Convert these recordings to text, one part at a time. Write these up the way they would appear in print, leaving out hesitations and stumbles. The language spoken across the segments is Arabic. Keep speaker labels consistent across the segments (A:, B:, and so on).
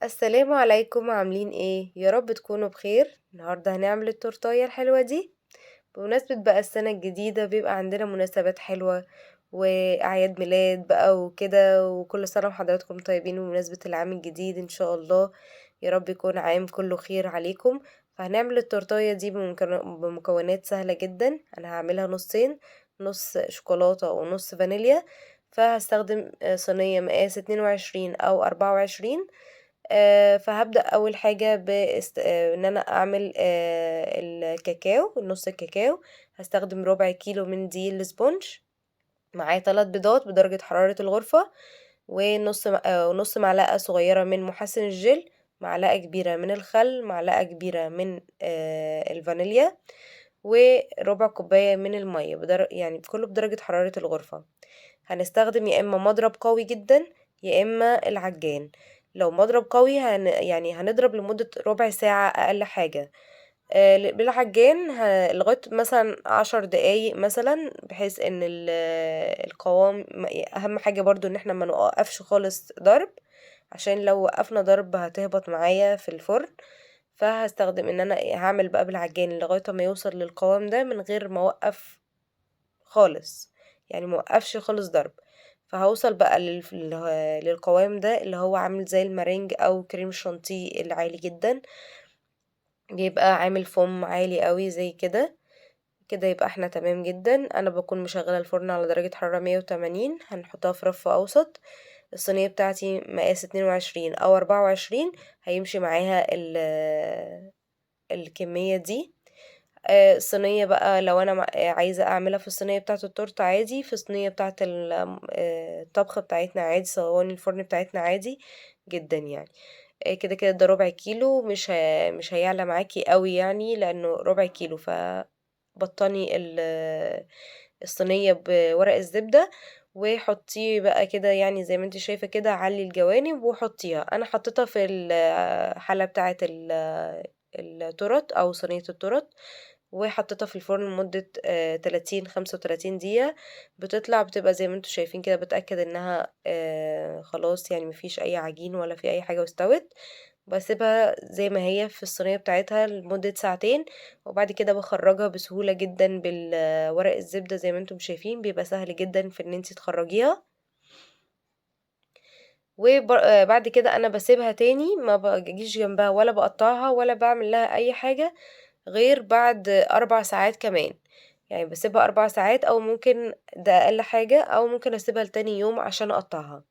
A: السلام عليكم، عاملين ايه؟ يا رب تكونوا بخير. النهارده هنعمل التورتايه الحلوه دي بمناسبه بقى السنه الجديده. بيبقى عندنا مناسبات حلوه واعياد ميلاد بقى وكده، وكل سنه وحضراتكم طيبين بمناسبه العام الجديد ان شاء الله. يا رب يكون عام كله خير عليكم. فهنعمل التورتايه دي بمكونات سهله جدا. انا هعملها نصين، نص شوكولاته ونص فانيليا. فهستخدم صينيه مقاس 22 او 24. فهبدأ أول حاجة إن أنا أعمل الكاكاو، نص الكاكاو. هستخدم ربع كيلو من دقيق السبونج، معاه 3 بيضات بدرجة حرارة الغرفة، ونص معلقة صغيرة من محسن الجل، معلقة كبيرة من الخل، معلقة كبيرة من الفانيليا، وربع كوباية من المية يعني كله بدرجة حرارة الغرفة. هنستخدم يا إما مضرب قوي جدا يا إما العجان. لو مضرب قوي يعني هنضرب لمدة ربع ساعة أقل حاجة. بالعجان لغاية مثلا 10 دقايق مثلا، بحيث ان القوام اهم حاجة برضو ان احنا ما نوقفش خالص ضرب، عشان لو وقفنا ضرب هتهبط معايا في الفرن. فهستخدم ان انا هعمل بقى بالعجان لغاية ما يوصل للقوام ده من غير ما اوقف خالص، يعني موقفش خالص ضرب. فهوصل بقى للقوام ده اللي هو عامل زي المارينج او كريم الشانتيه العالي جدا، بيبقى عامل فوم عالي قوي زي كده. كده يبقى احنا تمام جدا. انا بكون مشغله الفرن على درجه حراره 180. هنحطها في رف اوسط. الصينيه بتاعتي مقاس 22 او 24، هيمشي معاها الكميه دي. الصينيه بقى لو انا عايزه اعملها في الصينيه بتاعه التورته عادي، في الصينيه بتاعه الطبخه بتاعتنا عادي، صواني الفرن بتاعتنا عادي جدا يعني. كده كده ده ربع كيلو، مش هيعلى معاكي قوي يعني، لانه ربع كيلو. بطني الصينية بورق الزبدة، وحطيه بقى كده يعني زي ما انت شايفة كده، علي الجوانب وحطيها. انا حطيتها في الحلة بتاعة التورت او صينية التورت، وحطيتها في الفرن لمدة 30 35 دقيقة. بتبقى زي ما انتوا شايفين كده، بتأكد انها خلاص يعني مفيش اي عجين ولا في اي حاجة واستوت. بسيبها زي ما هي في الصينية بتاعتها لمدة ساعتين، وبعد كده بخرجها بسهولة جدا بالورق الزبدة. زي ما انتم شايفين بيبقى سهل جدا في ان انتي تخرجيها. وبعد كده انا بسيبها تاني، ما بجيش جنبها ولا بقطعها ولا بعمل لها اي حاجة غير بعد 4 ساعات كمان. يعني بسيبها 4 ساعات، او ممكن ده اقل حاجة، او ممكن اسيبها لتاني يوم عشان اقطعها.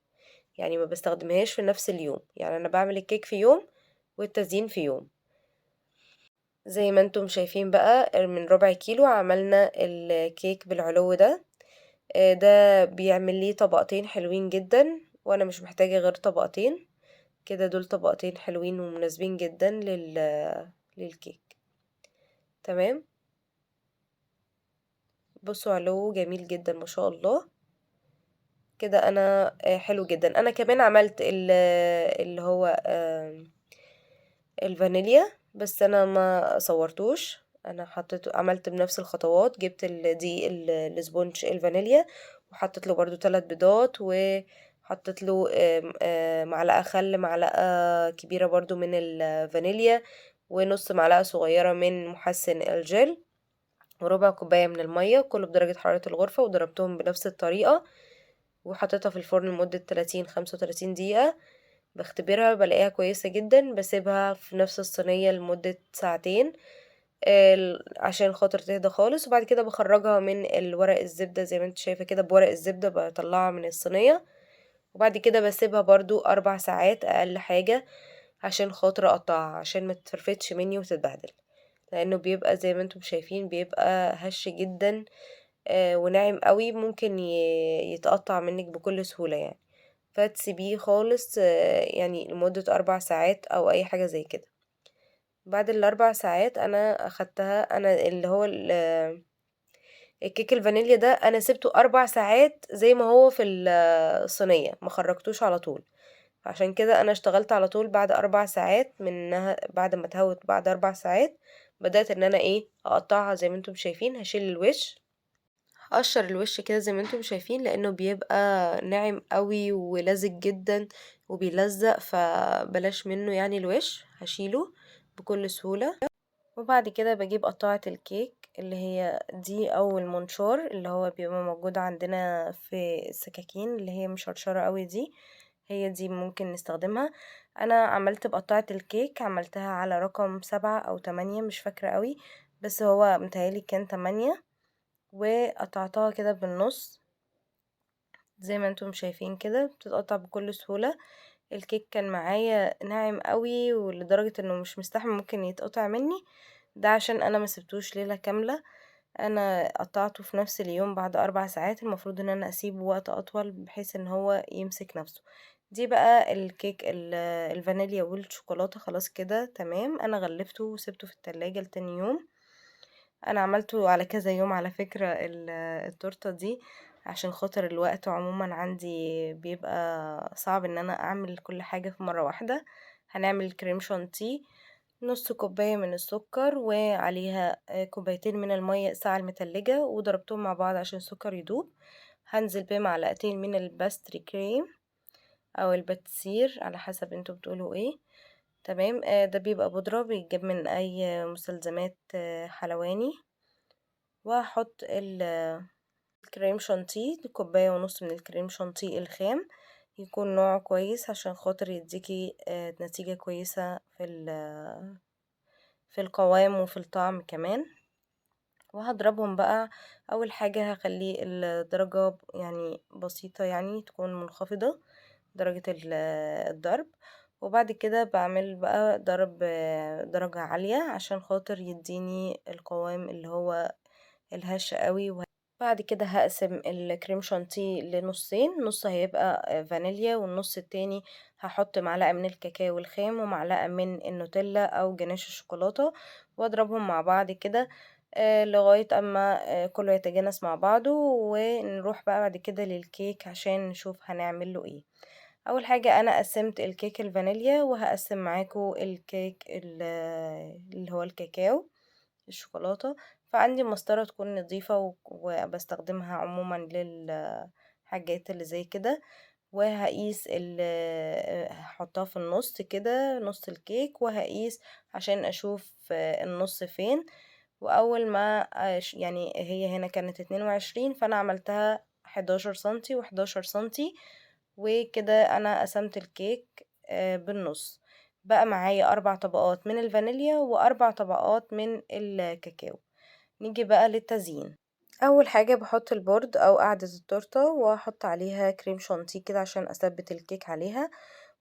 A: يعني ما بستخدمهاش في نفس اليوم، يعني انا بعمل الكيك في يوم والتزيين في يوم. زي ما انتم شايفين بقى، من ربع كيلو عملنا الكيك بالعلو ده. ده بيعمل لي طبقتين حلوين جدا، وانا مش محتاجة غير طبقتين كده. دول طبقتين حلوين ومناسبين جدا للكيك. تمام. بصوا علو جميل جدا ما شاء الله. كده انا حلو جدا. انا كمان عملت اللي هو الفانيليا، بس انا ما صورتوش. انا عملت بنفس الخطوات. جبت الدقيق الاسبونج الفانيليا، وحطيت له برضو 3 بيضات، وحطيت له معلقة خل، معلقة كبيرة برضو من الفانيليا، ونص معلقة صغيرة من محسن الجل، وربع كوباية من المية، كله بدرجة حرارة الغرفة، وضربتهم بنفس الطريقة. وحطيتها في الفرن لمدة 30 35 دقيقة. باختبرها بلاقيها كويسة جدا، بسيبها في نفس الصينية لمدة ساعتين عشان خاطر تهدى خالص. وبعد كده بخرجها من الورق الزبدة زي ما انت شايفة كده، بورق الزبدة بطلعها من الصينية. وبعد كده بسيبها برضو 4 ساعات أقل حاجة، عشان خاطر أقطعها، عشان ما تفرفتش مني وتتبهدل، لأنه بيبقى زي ما انتم شايفين بيبقى هش جدا وناعم قوي، ممكن يتقطع منك بكل سهولة يعني. فتسيبيه خالص يعني لمدة 4 ساعات أو أي حاجة زي كده. بعد ال4 ساعات أنا أخدتها. أنا اللي هو الكيك الفانيليا ده أنا سبته 4 ساعات زي ما هو في الصينية، ما خرجتوش على طول. عشان كده أنا اشتغلت على طول بعد 4 ساعات منها. بعد ما اتهوت بعد 4 ساعات، بدأت إن أنا أقطعها زي ما انتم شايفين. هشيل الوش، هقشر الوش كده زي ما انتم شايفين، لانه بيبقى ناعم قوي ولزج جدا وبيلزق، فبلاش منه يعني الوش، هشيله بكل سهولة. وبعد كده بجيب قطاعة الكيك اللي هي دي او المنشار اللي هو بيبقى موجود عندنا في السكاكين اللي هي مشرشرة قوي دي، هي دي ممكن نستخدمها. انا عملت بقطاعة الكيك عملتها على رقم 7 أو 8 مش فاكرة قوي، بس هو متهيألي كان 8، وقطعتها كده بالنص زي ما انتم شايفين كده، بتتقطع بكل سهولة. الكيك كان معايا ناعم قوي ولدرجة انه مش مستحمل ممكن يتقطع مني، ده عشان انا ما سبتوش ليلة كاملة، انا قطعته في نفس اليوم بعد 4 ساعات، المفروض ان انا اسيبه وقت اطول بحيث ان هو يمسك نفسه. دي بقى الكيك الفانيليا والشوكولاتة خلاص كده تمام، انا غلفته وسبته في التلاجة لتاني يوم. انا عملته على كذا يوم على فكرة التورتة دي، عشان خاطر الوقت عموما عندي بيبقى صعب ان انا اعمل كل حاجة في مرة واحدة. هنعمل كريم شانتيه، نص كوباية من السكر وعليها كوبايتين من المية الساقعة المتلجة وضربتهم مع بعض عشان السكر يدوب. هنزل بمعلقتين من الباستري كريم او الباتسير على حسب انتوا بتقولوا ايه. تمام، ده بيبقى بودرة بيتجاب من اي مستلزمات حلواني. وهحط الكريم شانتيه، كوباية ونص من الكريم شانتيه الخام، يكون نوعه كويس عشان خاطر يديكي نتيجة كويسة في القوام وفي الطعم كمان. وهضربهم بقى، اول حاجة هخلي الدرجة يعني بسيطة، يعني تكون منخفضة درجة الضرب. وبعد كده بعمل بقى ضرب درجة عالية عشان خاطر يديني القوام اللي هو الهش قوي. بعد كده هقسم الكريم شانتيه لنصين، نص هيبقى فانيليا والنص التاني هحط معلقة من الكاكاو الخام ومعلقة من النوتيلا او جناش الشوكولاتة، واضربهم مع بعض كده لغاية اما كله يتجانس مع بعضه. ونروح بقى بعد كده للكيك عشان نشوف هنعمل له ايه. اول حاجة انا قسمت الكيك الفانيليا، وهقسم معاكم الكيك اللي هو الكاكاو الشوكولاتة. فعندي مسطرة تكون نظيفة وبستخدمها عموما للحاجات اللي زي كده. وهقيس هحطها في النص كده نص الكيك، وهقيس عشان اشوف النص فين. واول ما يعني هي هنا كانت 22، فانا عملتها 11 سنتي و11 سنتي، وكده انا قسمت الكيك بالنص. بقى معايا 4 طبقات من الفانيليا و4 طبقات من الكاكاو. نيجي بقى للتزيين. اول حاجة بحط البورد او قاعدة التورتة واحط عليها كريم شانتيه كده عشان اثبت الكيك عليها،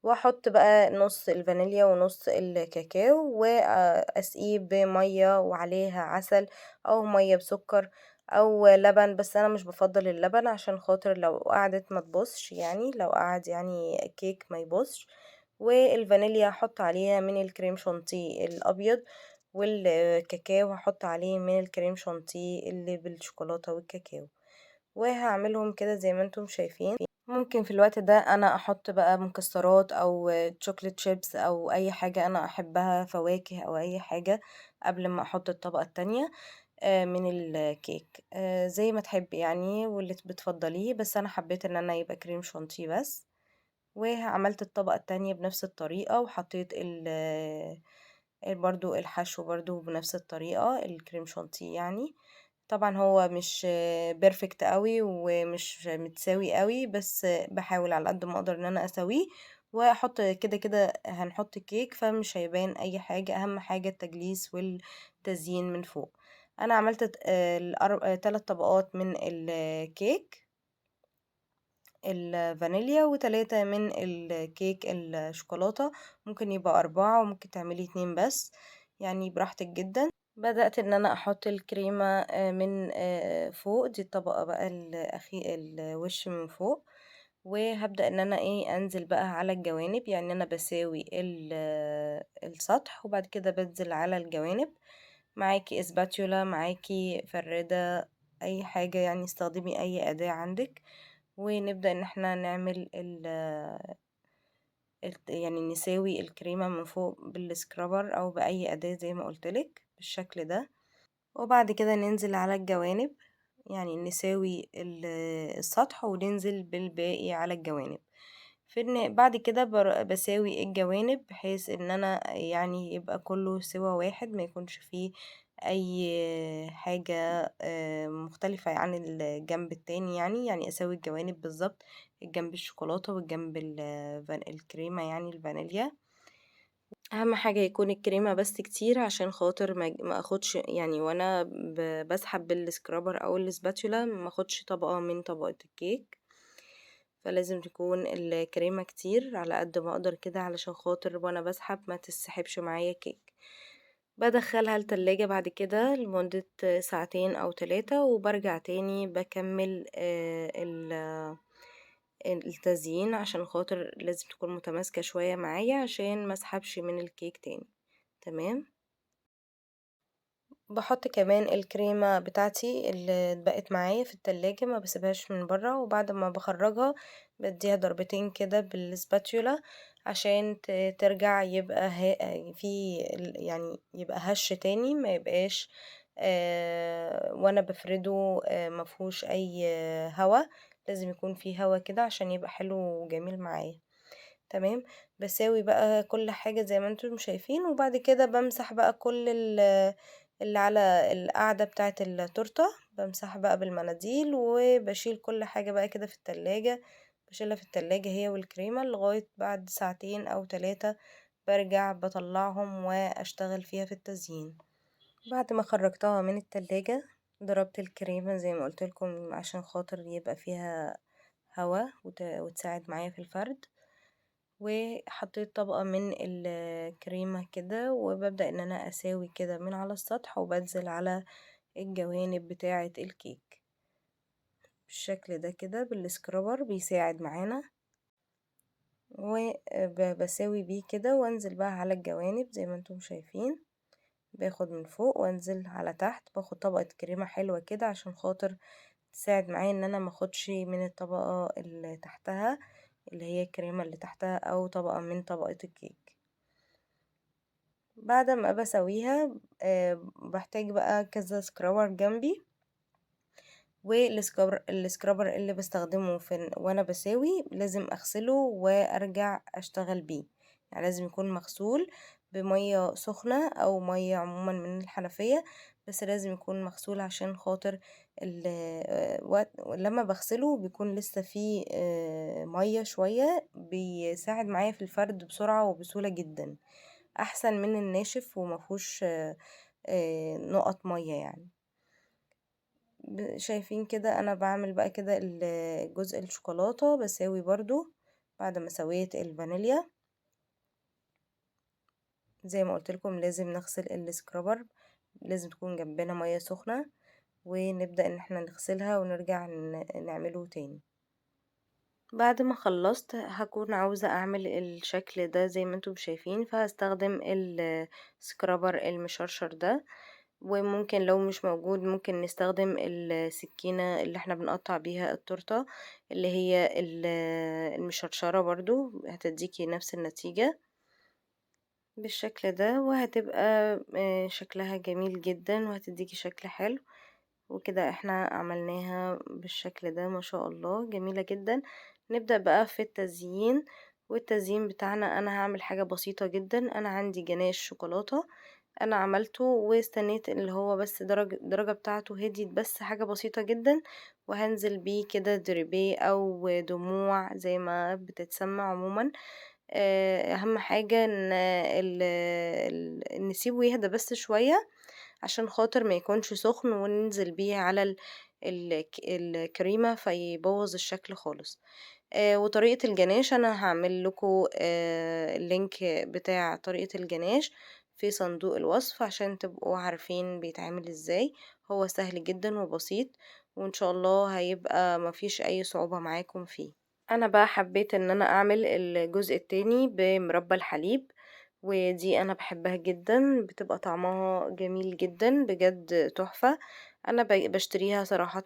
A: واحط بقى نص الفانيليا ونص الكاكاو واسقيه بمية وعليها عسل او مية بسكر او لبن، بس انا مش بفضل اللبن عشان خاطر لو قعدت ما تبصش، يعني لو قعد يعني كيك ما يبصش. والفانيليا هحط عليها من الكريم شانتيه الابيض، والكاكاو هحط عليه من الكريم شانتيه اللي بالشوكولاتة والكاكاو، وهعملهم كده زي ما انتم شايفين. ممكن في الوقت ده انا احط بقى مكسرات او تشوكلت شيبس او اي حاجة انا احبها، فواكه او اي حاجة، قبل ما احط الطبقة التانية من الكيك زي ما تحب يعني واللي بتفضليه، بس انا حبيت ان انا يبقى كريم شانتيه بس. وعملت الطبقة التانية بنفس الطريقة وحطيت برضو الحشو برضو بنفس الطريقة الكريم شانتيه يعني. طبعا هو مش بيرفكت قوي ومش متساوي قوي، بس بحاول على قد ما اقدر ان انا اسويه. واحط كده كده هنحط كيك فمش هيبان اي حاجة، اهم حاجة التجليس والتزيين من فوق. انا عملت 3 طبقات من الكيك الفانيليا و3 من الكيك الشوكولاتة، ممكن يبقى 4 وممكن تعملي 2 بس، يعني براحتك جدا. بدأت ان انا احط الكريمة من فوق، دي الطبقة بقى الوش من فوق. وهبدأ ان انا ايه انزل بقى على الجوانب، يعني انا بساوي السطح وبعد كده بنزل على الجوانب. معاكي اسباتيولا، معاكي فرادة، اي حاجة يعني استخدمي اي اداة عندك. ونبدأ ان احنا نعمل يعني نساوي الكريمة من فوق بالسكرابر او باي اداة زي ما قلتلك بالشكل ده. وبعد كده ننزل على الجوانب، يعني نساوي السطح وننزل بالباقي على الجوانب. بعد كده بساوي الجوانب بحيث ان انا يعني يبقى كله سوا واحد، ما يكونش فيه اي حاجة مختلفة عن الجنب التاني، يعني اساوي الجوانب بالظبط، الجنب الشوكولاتة والجنب الكريمة يعني الفانيليا. اهم حاجة يكون الكريمة بس كتير عشان خاطر ما اخدش يعني، وانا بسحب بالسكرابر او السباتولا ما اخدش طبقة من طبقة الكيك، فلازم تكون الكريمة كتير على قد ما اقدر كده علشان خاطر وانا بسحب ما تسحبش معايا كيك. بدخلها التلاجة بعد كده لمدة ساعتين او 3، وبرجع تاني بكمل التزيين عشان خاطر لازم تكون متماسكة شوية معايا عشان ما اسحبش من الكيك تاني. تمام. باحط كمان الكريمة بتاعتي اللي اتبقت معايا في التلاجة، ما باسيبهاش من برّه، وبعد ما باخرّجها بادّيها ضربتين كده بالspatula عشان ترجع يبقى في يعني يبقى هش تاني، ما يبقاش وأنا بافرده ما فيهوش أي هوا، لازم يكون في هوا كده عشان يبقى حلو وجميل معايا. تمام. باساوي بقى كل حاجة زي ما انتم شايفين، وبعد كده بامسح بقى كل اللي على القاعدة بتاعة التورتة، بامسحها بقى بالمناديل، وباشيل كل حاجة بقى كده في التلاجة، باشيلها في التلاجة هي والكريمة لغاية بعد ساعتين أو 3 بارجع باطلعهم وأشتغل فيها في التزيين. بعد ما خرجتها من التلاجة ضربت الكريمة زي ما قلت لكم عشان خاطر يبقى فيها هوا وتساعد معايا في الفرد، وحطيت طبقة من الكريمة كده، وببدأ ان انا اساوي كده من على السطح وبنزل على الجوانب بتاعة الكيك بالشكل ده كده بالسكرابر بيساعد معانا، وبساوي بيه كده وانزل بقى على الجوانب زي ما انتم شايفين، باخد من فوق وانزل على تحت، باخد طبقة كريمة حلوة كده عشان خاطر تساعد معايا ان انا ماخدش من الطبقة اللي تحتها اللي هي الكريمة اللي تحتها او طبقة من طبقة الكيك. بعد ما بسويها بحتاج بقى كذا سكرابر جنبي، والسكرابر اللي بستخدمه وانا بساوي لازم اغسله وارجع اشتغل بيه، يعني لازم يكون مغسول بمية سخنة او مية عموما من الحنفية، بس لازم يكون مغسول عشان خاطر لما بغسله بيكون لسه فيه مية شوية، بيساعد معايا في الفرد بسرعة وبسهولة جدا، احسن من الناشف ومفهوش نقط مية يعني. شايفين كده انا بعمل بقى كده الجزء الشوكولاتة بساوي برضو بعد ما سويت الفانيليا زي ما قلت لكم لازم نغسل السكرابر، لازم تكون جنبنا مية سخنة ونبدأ ان احنا نغسلها ونرجع نعمله تاني. بعد ما خلصت هكون عاوزة اعمل الشكل ده زي ما انتم شايفين، فهستخدم السكرابر المشرشر ده، وممكن لو مش موجود ممكن نستخدم السكينة اللي احنا بنقطع بيها التورتة اللي هي المشرشرة برضو هتديكي نفس النتيجة بالشكل ده، وهتبقى شكلها جميل جدا وهتديكي شكل حلو. وكده احنا عملناها بالشكل ده ما شاء الله جميلة جدا. نبدأ بقى في التزيين، والتزيين بتاعنا انا هعمل حاجة بسيطة جدا، انا عندي جناش شوكولاتة انا عملته واستنيت اللي هو بس الدرجة بتاعته هديت بس حاجة بسيطة جدا، وهنزل بيه كده دريبيه او دموع زي ما بتتسمى عموما. اهم حاجة ان نسيبه يهدى بس شوية عشان خاطر ما يكونش سخن وننزل بيه على الكريمة فيبوظ الشكل خالص. وطريقة الجناش انا هعمل لكم اللينك بتاع طريقة الجناش في صندوق الوصف عشان تبقوا عارفين بيتعمل ازاي، هو سهل جدا وبسيط وان شاء الله هيبقى مفيش اي صعوبة معاكم فيه. انا بقى حبيت ان انا اعمل الجزء التاني بمربى الحليب، ودي انا بحبها جدا بتبقى طعمها جميل جدا بجد تحفة. انا بشتريها صراحة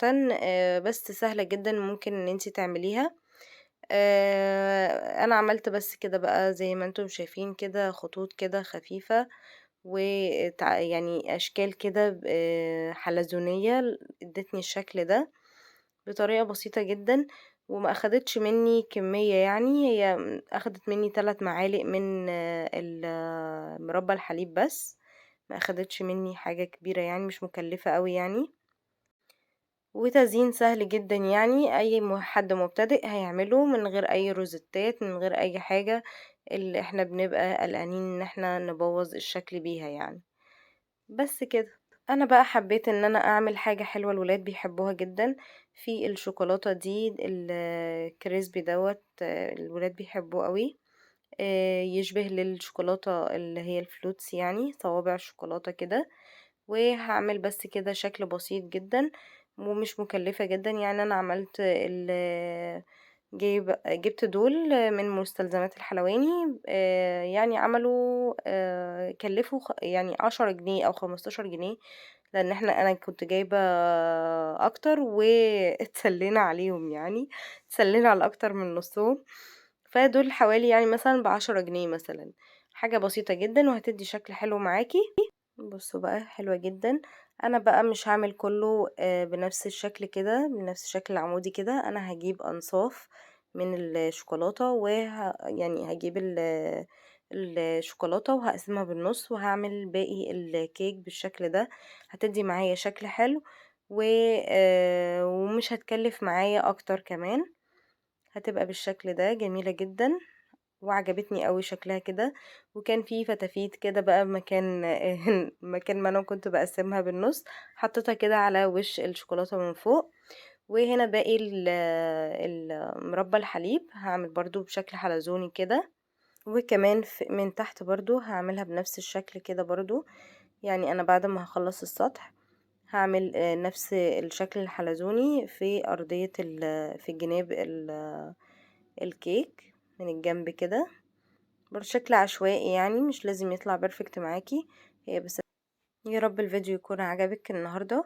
A: بس سهلة جدا ممكن ان انتي تعمليها. انا عملت بس كده بقى زي ما انتم شايفين كده خطوط كده خفيفة يعني اشكال كده حلزونية ادتني الشكل ده بطريقة بسيطة جدا، وما أخدتش مني كمية، يعني هي أخدت مني 3 معالق من مربى الحليب بس، ما أخدتش مني حاجة كبيرة يعني، مش مكلفة أوي يعني. وتزيين سهل جدًا يعني، أي حد مبتدئ هيعمله من غير أي روزيتات، من غير أي حاجة، اللي إحنا بنبقى قلقانين إن إحنا نبوّظ الشكل بيها يعني، بس كده. أنا بقى حبيت إن أنا أعمل حاجة حلوة الولاد بيحبوها جدًا، في الشوكولاتة دي الكريسبي دوّة الولاد بيحبوه أوي، يشبه للشوكولاتة اللي هي الفلوتس يعني، صوابع شوكولاتة كده. وهاعمل بس كده شكل بسيط جدًا ومش مكلفة جدًا، يعني أنا عملت جبت دول من مستلزمات الحلواني، يعني عملوا كلفوا يعني 10 جنيه أو 15 جنيه، لأن أنا كنت جايبة أكتر واتسلينا عليهم يعني، اتسلينا على أكتر من نصهم، فدول حوالي يعني مثلًا ب10 جنيه مثلًا، حاجة بسيطة جدًا وهتدّي شكل حلو معاكِ. بُصّوا بقى حلوة جدًا، أنا بقى مش هاعمل كلّه بنفس الشكل كده، بنفس الشكل العمودي كده، أنا هاجيب أنصاف من الشوكولاتة يعني هاجيب الشوكولاتة وهاقسمها بالنُص وهاعمل باقي الكيك بالشكل ده، هتدّي معايا شكل حلو ومش هتكلّف معايا أكتر كمان، هتبقى بالشكل ده جميلة جدًا. وعجبتني أوي شكلها كده، وكان في فتافيت كده بقى مكان مكان ما أنا كنت باقسّمها بالنُص، حطيتها كده على وش الشوكولاتة من فوق، وهنا باقي مربى الحليب هاعمل برضه بشكل حلزوني كده، وكمان من تحت برضه هاعملها بنفس الشكل كده برضه، يعني أنا بعد ما هاخلّص السطح هاعمل نفس الشكل الحلزوني في أرضية في جناب الكيك من الجنب كده. بشكل عشوائي يعني مش لازم يطلع بيرفكت معاكي، هي بس. يا رب الفيديو يكون عجبك النهاردة،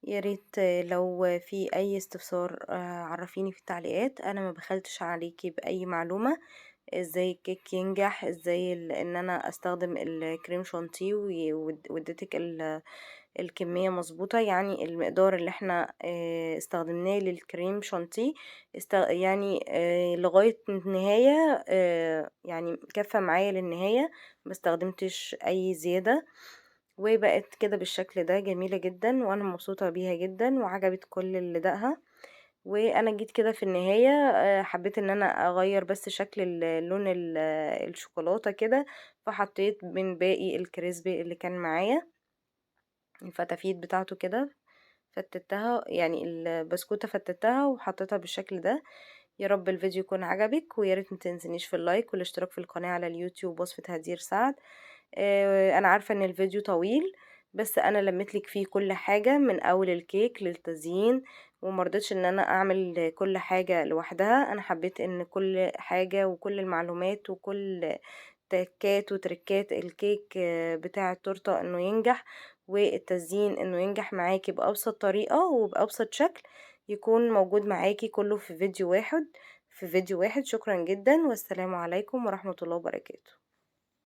A: يا ريت لو في اي استفسار عرفيني في التعليقات، انا ما بخلتش عليكي باي معلومة، ازاي الكيك ينجح، ازاي ان انا استخدم الكريم شانتيه واديتك الكمية مظبوطة، يعني المقدار اللي احنا استخدمناه للكريم شانتيه يعني لغاية النهاية، يعني كفى معايا للنهاية، ما استخدمتش اي زيادة، وبقت كده بالشكل ده جميلة جدا وانا مبسوطة بيها جدا وعجبت كل اللي دقها. وانا جيت كده في النهاية حبيت ان انا اغير بس شكل لون الشوكولاتة كده، فحطيت من باقي الكريسبي اللي كان معايا الفتافيت بتاعته كده، فتتها يعني البسكوتة فتتها وحطيتها بالشكل ده. يا رب الفيديو يكون عجبك، ويا ريت متنسنيش في اللايك والاشتراك في القناة على اليوتيوب وصفة هدير سعد. انا عارفة ان الفيديو طويل، بس انا لميتلك فيه كل حاجة من اول الكيك للتزيين، ومرضتش ان انا اعمل كل حاجة لوحدها، انا حبيت ان كل حاجة وكل المعلومات وكل تكات وتركات الكيك بتاع التورتة انه ينجح، والتزيين انه ينجح معاكي بأبسط طريقة وبأبسط شكل، يكون موجود معاكي كله في فيديو واحد. شكرا جدا، والسلام عليكم ورحمة الله وبركاته.